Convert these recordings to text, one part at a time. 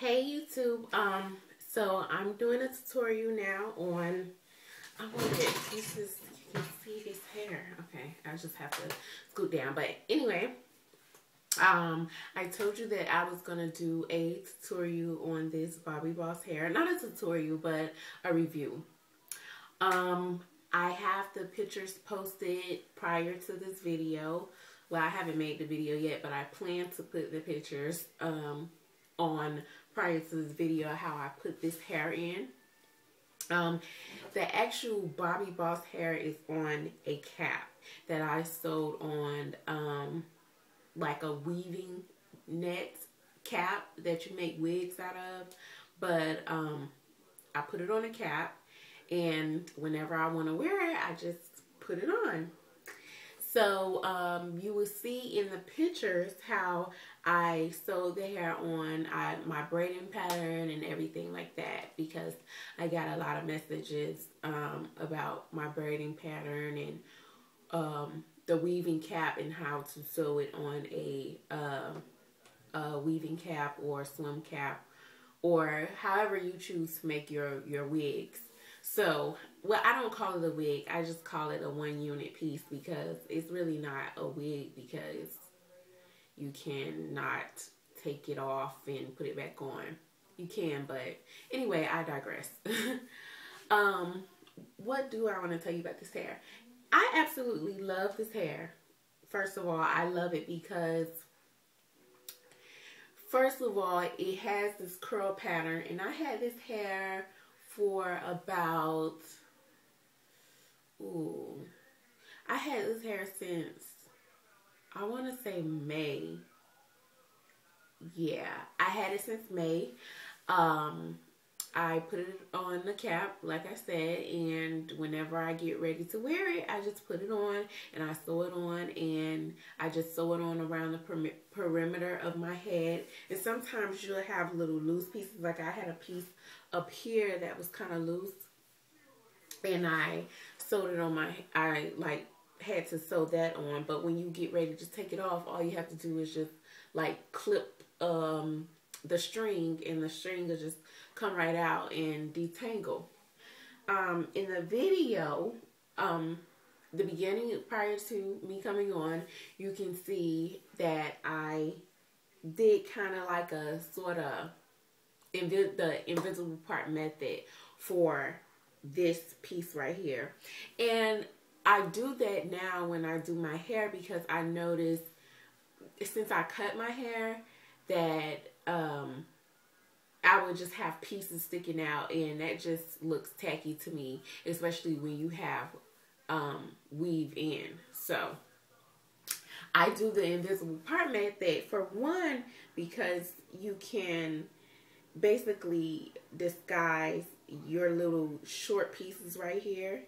Hey YouTube, so I'm doing a tutorial now on, I want to get pieces, you can see this hair, okay, I just have to scoot down, but anyway, I told you that I was going to do a tutorial on this Bobbi Boss hair, not a tutorial, but a review. I have the pictures posted prior to this video. Well, I haven't made the video yet, but I plan to put the pictures, on prior to this video how I put this hair in. The actual Bobbi Boss hair is on a cap that I sewed on like a weaving net cap that you make wigs out of, but I put it on a cap, and whenever I want to wear it, I just put it on. So you will see in the pictures how I sewed the hair on, my braiding pattern and everything like that, because I got a lot of messages about my braiding pattern and the weaving cap and how to sew it on a weaving cap or swim cap, or however you choose to make your wigs. So, well, I don't call it a wig. I just call it a 1-unit piece, because it's really not a wig, because you cannot take it off and put it back on. You can, but anyway, I digress. What do I want to tell you about this hair? I absolutely love this hair. First of all, I love it because, first of all, it has this curl pattern, and I had this hair for about, I had this hair since, I want to say May. Yeah, I had it since May. I put it on the cap, like I said, and whenever I get ready to wear it, I just put it on and I sew it on, and I just sew it on around the perimeter of my head. And sometimes you'll have little loose pieces, like I had a piece up here that was kind of loose, and I sewed it on I like had to sew that on. But when you get ready to take it off, all you have to do is just like clip the string, and the string will just come right out and detangle. In the video, the beginning, prior to me coming on, you can see that I did kind of like a sort of the invisible part method for this piece right here. And I do that now when I do my hair, because I noticed since I cut my hair that I would just have pieces sticking out, and that just looks tacky to me, especially when you have weave in. So I do the invisible part method, for one, because you can basically disguise your little short pieces right here,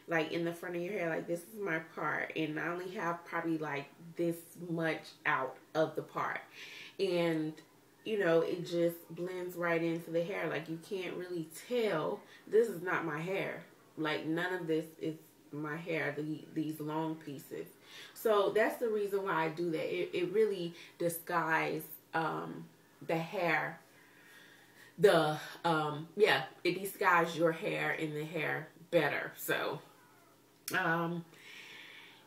like in the front of your hair. Like, this is my part, and I only have probably like this much out of the part, and you know, it just blends right into the hair. Like, you can't really tell this is not my hair. Like, none of this is my hair, these long pieces. So that's the reason why I do that. It really disguises the hair. Yeah, it disguises your hair and the hair better. So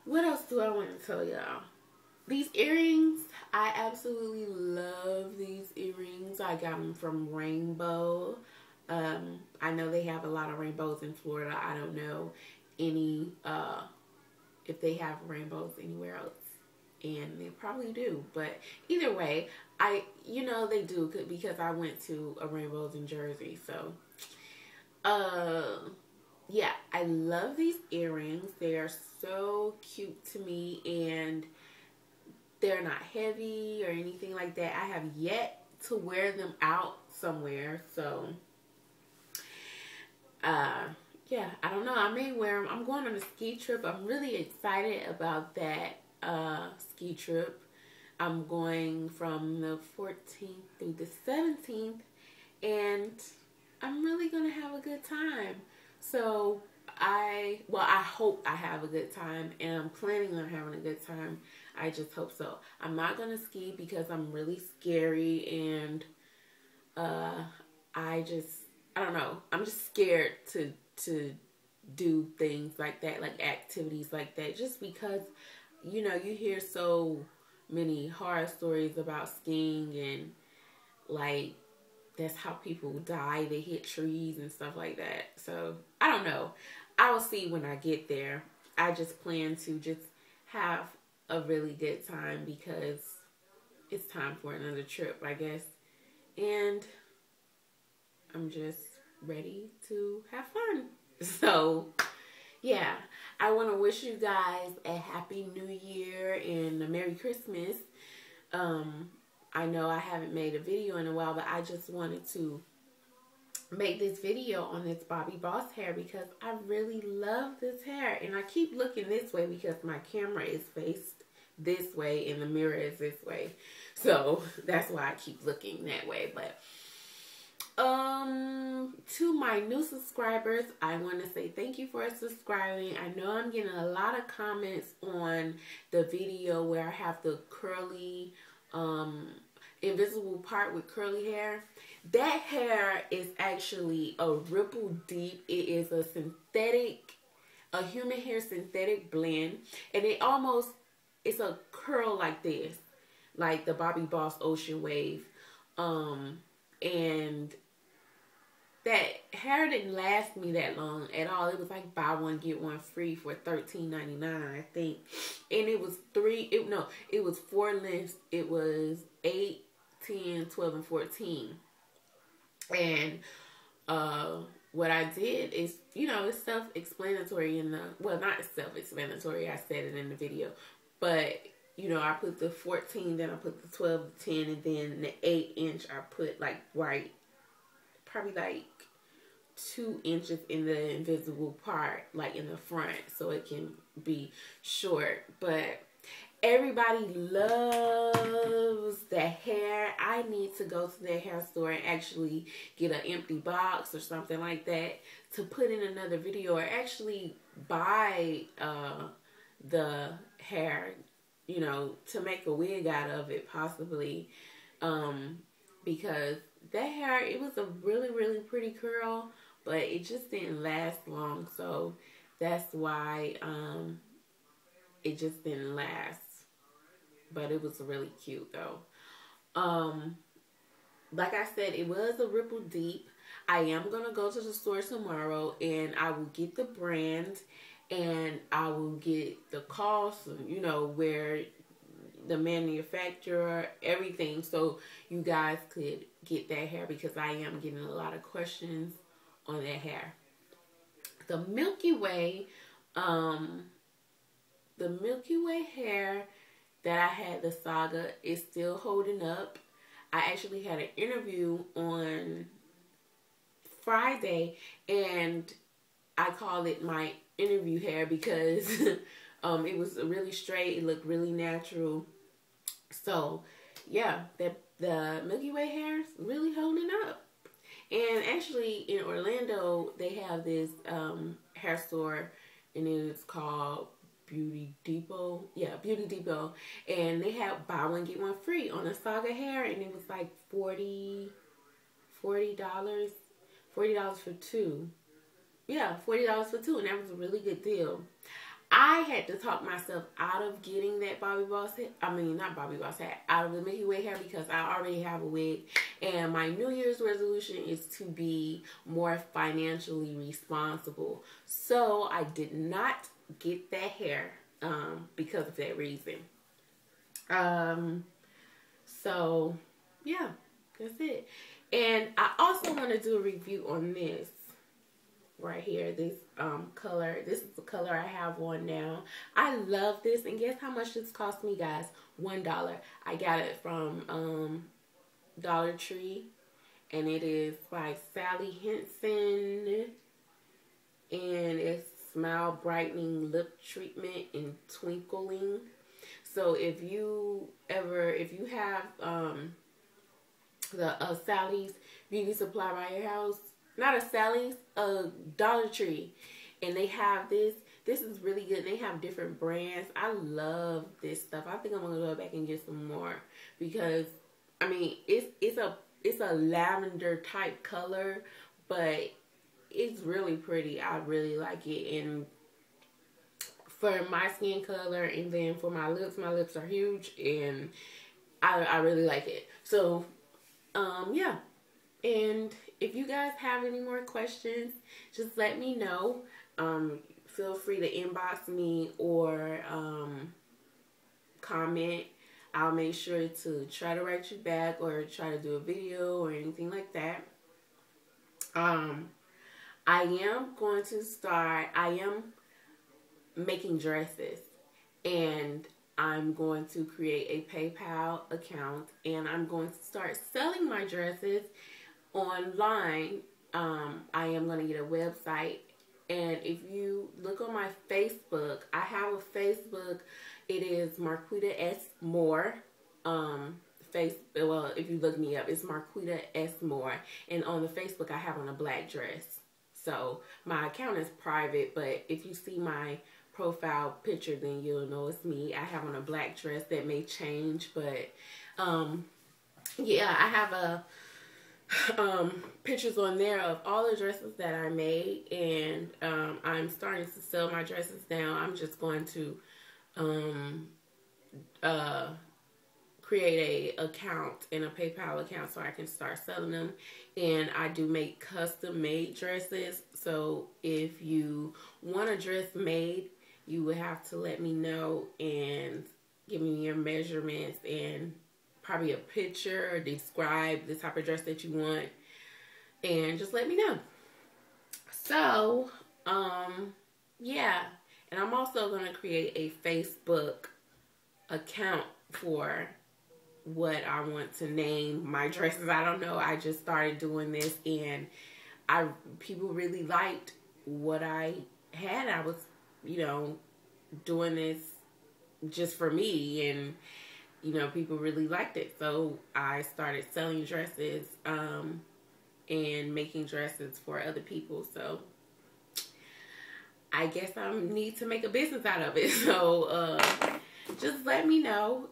what else do I want to tell y'all? These earrings, I absolutely love these earrings. I got them from Rainbow. I know they have a lot of rainbows in Florida. I don't know any if they have rainbows anywhere else, and they probably do. But either way, you know they do, because I went to a Rainbows in Jersey. So yeah, I love these earrings. They are so cute to me, and they're not heavy or anything like that. I have yet to wear them out somewhere. So, yeah, I don't know. I may wear them. I'm going on a ski trip. I'm really excited about that ski trip. I'm going from the 14th through the 17th, and I'm really going to have a good time. So, I hope I have a good time, and I'm planning on having a good time. I just hope so. I'm not going to ski because I'm really scary, and uh, I don't know. I'm just scared to do things like that, like activities like that, just because, you know, you hear so many horror stories about skiing, and like that's how people die. They hit trees and stuff like that. So I don't know. I'll see when I get there. I just plan to just have a really good time because it's time for another trip, I guess. And I'm just ready to have fun. So yeah, I want to wish you guys a happy new year and a Merry Christmas. I know I haven't made a video in a while, but I just wanted to make this video on this Bobbi Boss hair because I really love this hair. And I keep looking this way because my camera is faced this way and the mirror is this way. So that's why I keep looking that way. But to my new subscribers, I want to say thank you for subscribing. I know I'm getting a lot of comments on the video where I have the curly invisible part with curly hair. That hair is actually a ripple deep. It is a human hair synthetic blend, and it's a curl like this, like the Bobbi Boss Ocean Wave. And that hair didn't last me that long at all. It was like buy one get one free for $13.99, I think. And it was it was 4 lengths. It was 8, 10, 12, and 14. And what I did is, you know, it's self-explanatory well, not self-explanatory, I said it in the video, but you know, I put the 14, then I put the 12, the 10, and then the 8-inch I put like right, probably like 2 inches in the invisible part, like in the front, so it can be short. But everybody loves the hair. I need to go to the hair store and actually get an empty box or something like that to put in another video, or actually buy the hair, you know, to make a wig out of it possibly, because that hair, it was a really, really pretty curl, but it just didn't last long. So that's why it just didn't last. But it was really cute though. Like I said, it was a ripple deep. I am going to go to the store tomorrow and I will get the brand and I will get the cost, you know, where the manufacturer, everything, so you guys could get that hair, because I am getting a lot of questions on that hair. The Milky Way hair that I had, the saga, is still holding up. I actually had an interview on Friday and I called it my interview hair because it was really straight, it looked really natural. So yeah, the Milky Way hair is really holding up. And actually in Orlando they have this hair store, and it's called Beauty Depot. Yeah, Beauty Depot. And they have buy one get one free on a saga hair, and it was like $40 for two. Yeah, $40 for two, and that was a really good deal. I had to talk myself out of getting that Bobbi Boss hat. I mean, not Bobbi Boss hat, out of the Milky Way hair, because I already have a wig. And my New Year's resolution is to be more financially responsible. So I did not get that hair because of that reason. So yeah, that's it. And I also want to do a review on this right here, this color. This is the color I have on now. I love this, and guess how much this cost me, guys? $1. I got it from Dollar Tree, and it is by Sally Henson, and it's Smile Brightening Lip Treatment in Twinkling. So if you have the Sally's Beauty Supply by your house, not a Sally's, a Dollar Tree, and they have this. This is really good. They have different brands. I love this stuff. I think I'm gonna go back and get some more, because I mean it's it's a lavender type color, but it's really pretty. I really like it. And for my skin color, and then for my lips are huge, and I really like it. So yeah. And if you guys have any more questions, just let me know. Feel free to inbox me or comment. I'll make sure to try to write you back or try to do a video or anything like that. I am making dresses, and I'm going to create a PayPal account, and I'm going to start selling my dresses online. I am going to get a website, and if you look on my Facebook, I have a Facebook. It is Marquita S. Moore. Well, if you look me up, it's Marquita S. Moore. And on the Facebook, I have on a black dress. So my account is private, but if you see my profile picture, then you'll know it's me. I have on a black dress. That may change, but yeah, I have pictures on there of all the dresses that I made, and I'm starting to sell my dresses now. I'm just going to create a account and a PayPal account so I can start selling them. And I do make custom made dresses. So if you want a dress made, you would have to let me know and give me your measurements and probably a picture or describe the type of dress that you want, and just let me know. So yeah, and I'm also going to create a Facebook account for what I want to name my dresses. I don't know. I just started doing this, and people really liked what I had. I was, doing this just for me, and people really liked it. So I started selling dresses and making dresses for other people. So I guess I need to make a business out of it. So just let me know.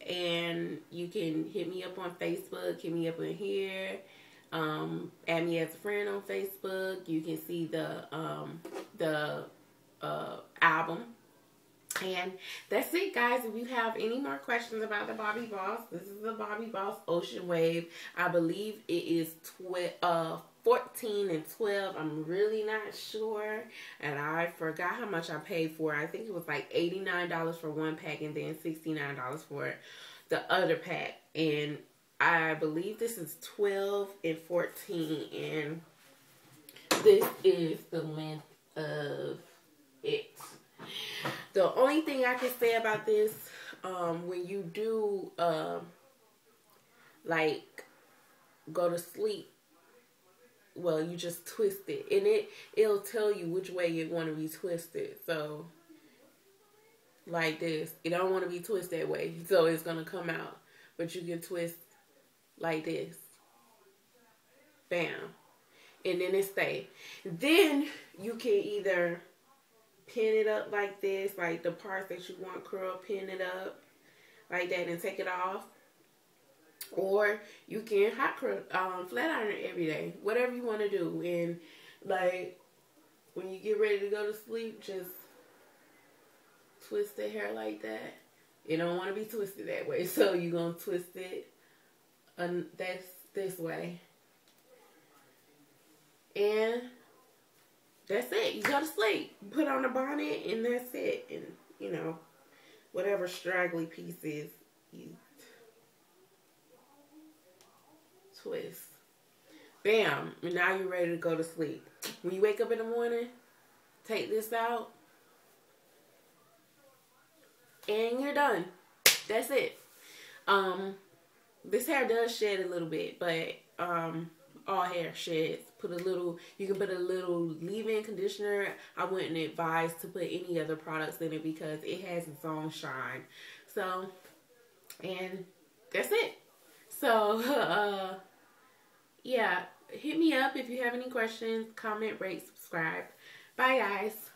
And you can hit me up on Facebook, hit me up in here, add me as a friend on Facebook. You can see the album. And that's it, guys. If you have any more questions about the Bobbi Boss, this is the Bobbi Boss Ocean Wave. I believe it is 14 and 12. I'm really not sure. And I forgot how much I paid for it. I think it was like $89 for one pack and then $69 for the other pack. And I believe this is 12 and 14. And this is the length of it. The only thing I can say about this, when you do, like, go to sleep, well, you just twist it. And it'll tell you which way you want to be twisted. So, like this. You don't want to be twisted that way. So, it's going to come out. But you can twist like this. Bam. And then it stays. Then, you can either pin it up like this, like the parts that you want curl, pin it up like that and take it off. Or you can hot curl, flat iron it every day, whatever you want to do. And like when you get ready to go to sleep, just twist the hair like that. You don't want to be twisted that way, so you're gonna twist it that's this way, and that's it. You go to sleep. Put on the bonnet, and that's it. And, whatever straggly pieces, you twist. Bam. And now you're ready to go to sleep. When you wake up in the morning, take this out. And you're done. That's it. This hair does shed a little bit, but, all hair sheds. You can put a little leave-in conditioner. I wouldn't advise to put any other products in it because it has its own shine. So, and that's it. So, yeah, hit me up if you have any questions, comment, rate, subscribe. Bye, guys.